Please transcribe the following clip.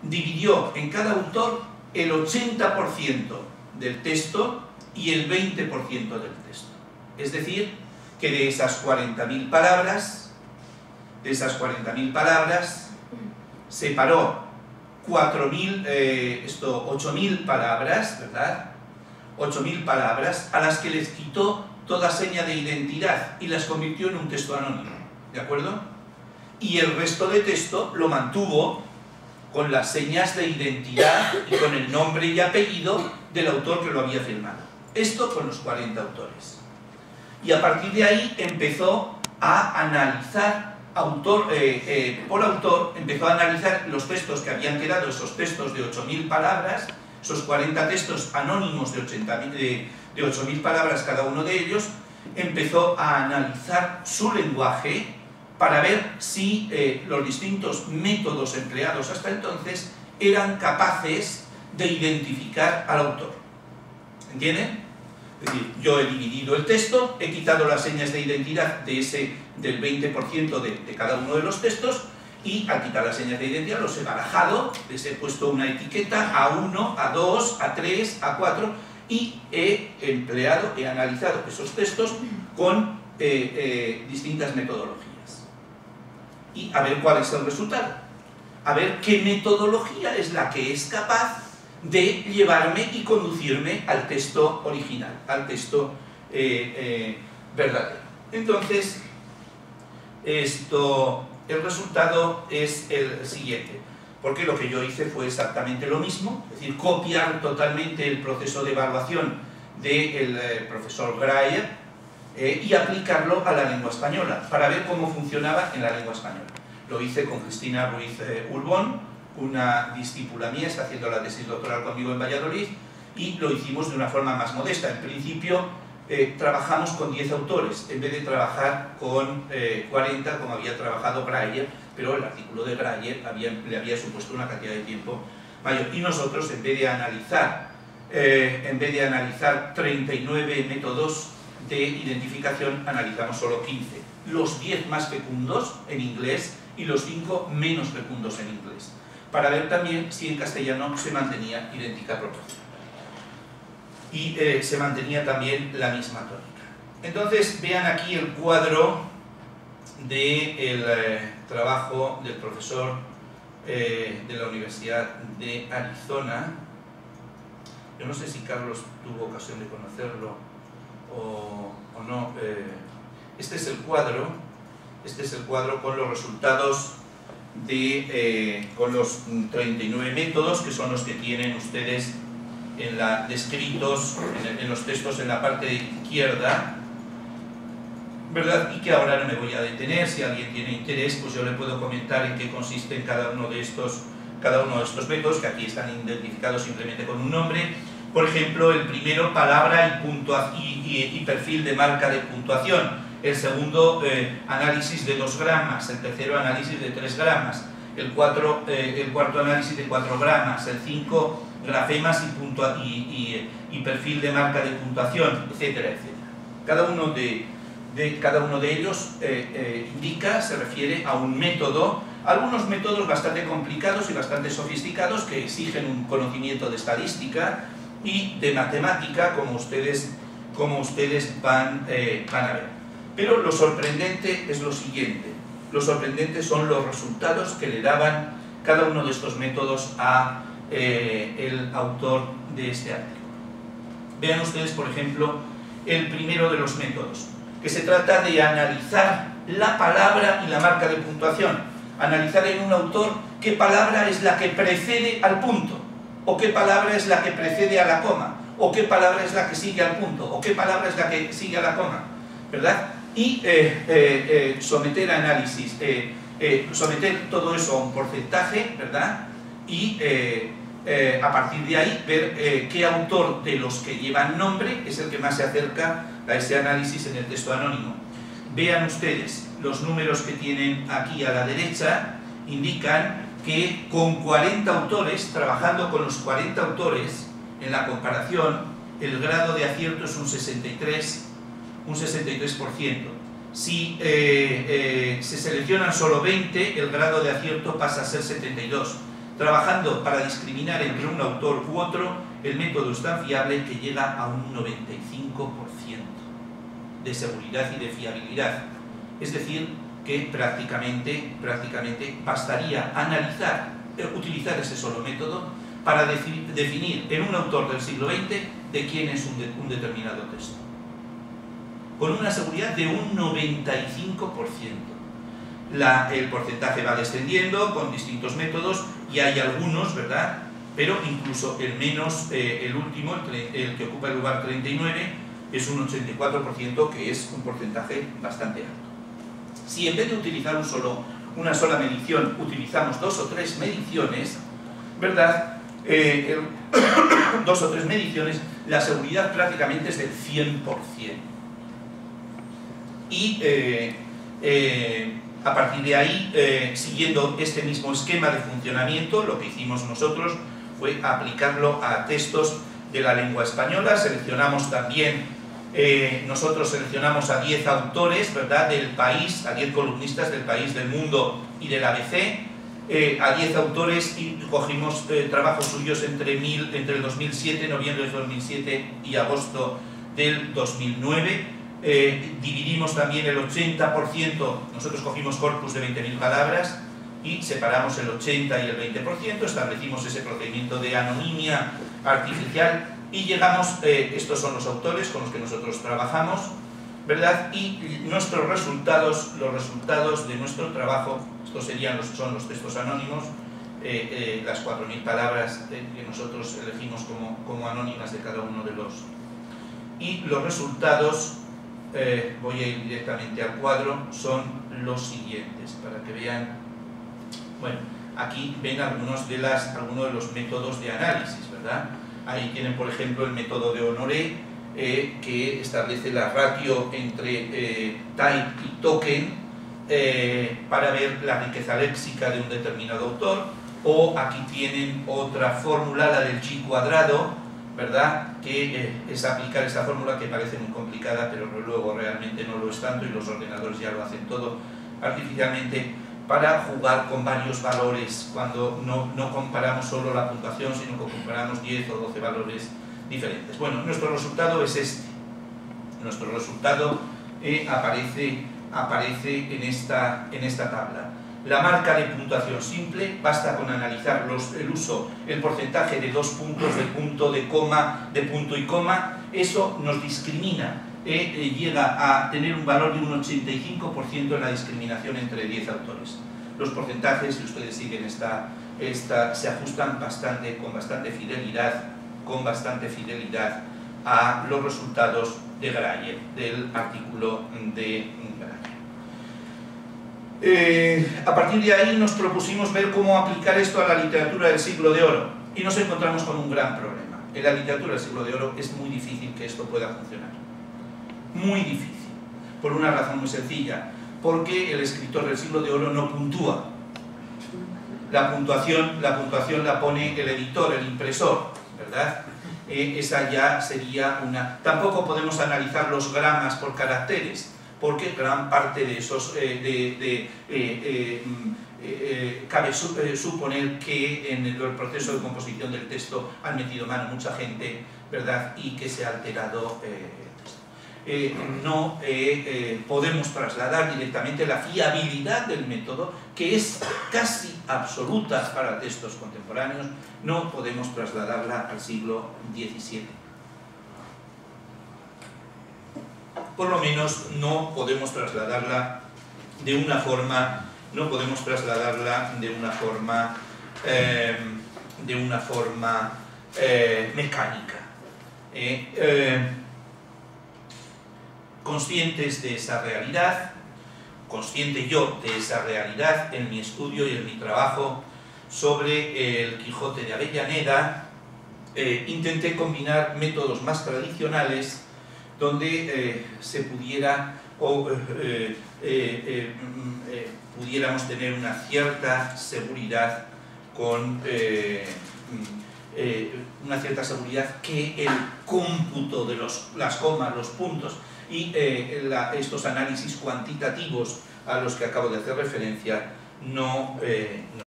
dividió en cada autor el 80% del texto y el 20% del texto. Es decir, que de esas 40.000 palabras, separó 8.000 palabras, ¿verdad? 8.000 palabras a las que les quitó toda seña de identidad y las convirtió en un texto anónimo, ¿de acuerdo? Y el resto de texto lo mantuvo con las señas de identidad y con el nombre y apellido del autor que lo había firmado. Esto con los 40 autores. Y a partir de ahí empezó a analizar autor por autor, empezó a analizar los textos que habían quedado, esos textos de 8.000 palabras, esos 40 textos anónimos de 8.000 palabras cada uno de ellos, empezó a analizar su lenguaje para ver si los distintos métodos empleados hasta entonces eran capaces de identificar al autor. ¿Entienden? Es decir, yo he dividido el texto, he quitado las señas de identidad del 20% de cada uno de los textos, y al quitar las señas de identidad los he barajado, les he puesto una etiqueta A1, A2, A3, A4, y he analizado esos textos con distintas metodologías. Y a ver cuál es el resultado. A ver qué metodología es la que es capaz de llevarme y conducirme al texto original, al texto verdadero. Entonces, el resultado es el siguiente, porque lo que yo hice fue exactamente lo mismo, es decir, copiar totalmente el proceso de evaluación del profesor Graeber y aplicarlo a la lengua española, para ver cómo funcionaba en la lengua española. Lo hice con Cristina Ruiz Urbón, una discípula mía, está haciendo la tesis doctoral conmigo en Valladolid, y lo hicimos de una forma más modesta. En principio trabajamos con 10 autores, en vez de trabajar con 40 como había trabajado Graeber, pero el artículo de Graeber le había supuesto una cantidad de tiempo mayor. Y nosotros, en vez de analizar 39 métodos de identificación, analizamos solo 15. Los 10 más fecundos en inglés y los 5 menos fecundos en inglés, para ver también si en castellano se mantenía idéntica proporción. Y se mantenía también la misma tónica. Entonces, vean aquí el cuadro del trabajo del profesor de la Universidad de Arizona. Yo no sé si Carlos tuvo ocasión de conocerlo o no. Este es el cuadro con los resultados con los 39 métodos, que son los que tienen ustedes descritos en los textos en la parte izquierda, ¿verdad? Y que ahora no me voy a detener. Si alguien tiene interés, pues yo le puedo comentar en qué consisten cada uno de estos métodos, que aquí están identificados simplemente con un nombre. Por ejemplo, el primero, palabra y perfil de marca de puntuación. El segundo, análisis de 2 gramas. El tercero, análisis de 3 gramas. El cuarto, análisis de 4 gramas. El 5, grafemas y perfil de marca de puntuación, etcétera, etcétera. Cada uno de ellos se refiere a un método. Algunos métodos bastante complicados y bastante sofisticados, que exigen un conocimiento de estadística y de matemática, como ustedes van a ver. Pero lo sorprendente es lo siguiente. Lo sorprendente son los resultados que le daban cada uno de estos métodos a el autor de este artículo. Vean ustedes, por ejemplo, el primero de los métodos, que se trata de analizar la palabra y la marca de puntuación. Analizar en un autor qué palabra es la que precede al punto, o qué palabra es la que precede a la coma, o qué palabra es la que sigue al punto, o qué palabra es la que sigue a la coma, ¿verdad? Y someter a análisis, someter todo eso a un porcentaje, ¿verdad? Y a partir de ahí ver qué autor de los que llevan nombre es el que más se acerca a ese análisis en el texto anónimo. Vean ustedes, los números que tienen aquí a la derecha indican que con 40 autores, trabajando con los 40 autores, en la comparación, el grado de acierto es un 63%. Si se seleccionan solo 20, el grado de acierto pasa a ser 72%. Trabajando para discriminar entre un autor u otro, el método es tan fiable que llega a un 95% de seguridad y de fiabilidad. Es decir, que prácticamente bastaría utilizar ese solo método para definir en un autor del siglo XX de quién es un determinado texto. Con una seguridad de un 95%. El porcentaje va descendiendo con distintos métodos y hay algunos, ¿verdad? Pero incluso el último, el que ocupa el lugar 39, es un 84%, que es un porcentaje bastante alto. Si en vez de utilizar una sola medición utilizamos 2 o 3 mediciones, ¿verdad? 2 o 3 mediciones, la seguridad prácticamente es del 100%. Y a partir de ahí, siguiendo este mismo esquema de funcionamiento, lo que hicimos nosotros fue aplicarlo a textos de la lengua española. Seleccionamos también, nosotros seleccionamos a 10 autores, ¿verdad?, del país, a 10 columnistas del País, del Mundo y del ABC, a 10 autores, y cogimos trabajos suyos entre el 2007, noviembre del 2007 y agosto del 2009. Dividimos también el 80%, nosotros cogimos corpus de 20.000 palabras y separamos el 80 y el 20%, establecimos ese procedimiento de anonimia artificial y llegamos, estos son los autores con los que nosotros trabajamos, ¿verdad? Y nuestros resultados, los resultados de nuestro trabajo, estos son los textos anónimos, las 4.000 palabras que nosotros elegimos como anónimas de cada uno de los... Y los resultados, voy a ir directamente al cuadro, son los siguientes, para que vean. Bueno, aquí ven algunos de los métodos de análisis, ¿verdad? Ahí tienen, por ejemplo, el método de Honoré, que establece la ratio entre type y token para ver la riqueza léxica de un determinado autor, o aquí tienen otra fórmula, la del G cuadrado, ¿verdad?, que es aplicar esta fórmula, que parece muy complicada, pero luego realmente no lo es tanto, y los ordenadores ya lo hacen todo artificialmente, para jugar con varios valores, cuando no comparamos solo la puntuación, sino que comparamos 10 o 12 valores diferentes. Bueno, nuestro resultado es este. Nuestro resultado aparece en esta tabla. La marca de puntuación simple, basta con analizar el porcentaje de 2 puntos, de punto, de coma, de punto y coma. Eso nos discrimina, llega a tener un valor de un 85% en la discriminación entre 10 autores. Los porcentajes, si ustedes siguen se ajustan con bastante fidelidad a los resultados de Graeber, del artículo de Graeber. A partir de ahí nos propusimos ver cómo aplicar esto a la literatura del siglo de oro, y nos encontramos con un gran problema. En la literatura del siglo de oro es muy difícil que esto pueda funcionar. Muy difícil. Por una razón muy sencilla. Porque el escritor del siglo de oro no puntúa. La puntuación la pone el editor, el impresor, ¿verdad? Esa ya sería una... Tampoco podemos analizar los gramas por caracteres, porque gran parte de esos cabe suponer que en el proceso de composición del texto han metido mano mucha gente, ¿verdad?, y que se ha alterado el texto. No podemos trasladar directamente la fiabilidad del método, que es casi absoluta para textos contemporáneos, no podemos trasladarla al siglo XVII. Por lo menos no podemos trasladarla de una forma, mecánica. Conscientes de esa realidad, consciente yo de esa realidad en mi estudio y en mi trabajo sobre el Quijote de Avellaneda, intenté combinar métodos más tradicionales donde pudiéramos tener una cierta seguridad que el cómputo de las comas, los puntos y estos análisis cuantitativos a los que acabo de hacer referencia no